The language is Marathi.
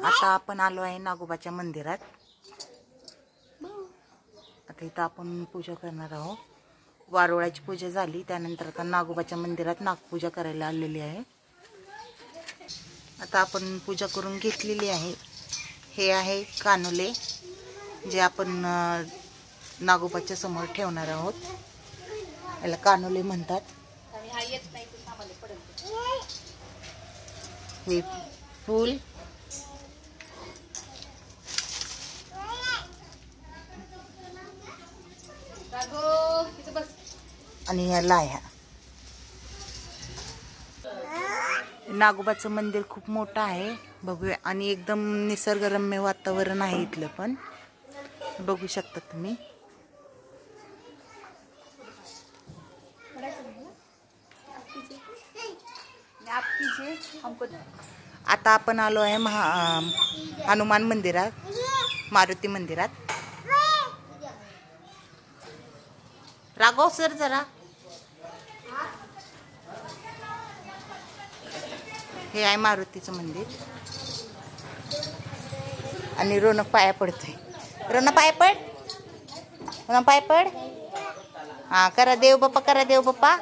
आता आपण आलो आहे नागोबाच्या मंदिरात। आता इथं आपण पूजा करणार आहोत। वारुळाची पूजा झाली, त्यानंतर आता नागोबाच्या मंदिरात नागपूजा करायला आलेली आहे। आता आपण पूजा करून घेतलेली आहे। हे आहे कानुले, जे आपण नागोबाच्या समोर ठेवणार आहोत। याला कानुले म्हणतात। हे फूल आणि या लाह्या। नागोबाचं मंदिर खूप मोठं आहे, बघूया। आणि एकदम निसर्गरम्य वातावरण आहे इथलं, पण बघू शकता तुम्ही। आता आपण आलो आहे हनुमान मंदिरात, मारुती मंदिरात। राघव सर जरा, हे आहे मारुतीचं मंदिर। आणि रोनक पाया पडतोय। रोनक पाया पड, रोनक पाया पड। हा, करा देव बाप्पा, करा देव बाप्पा।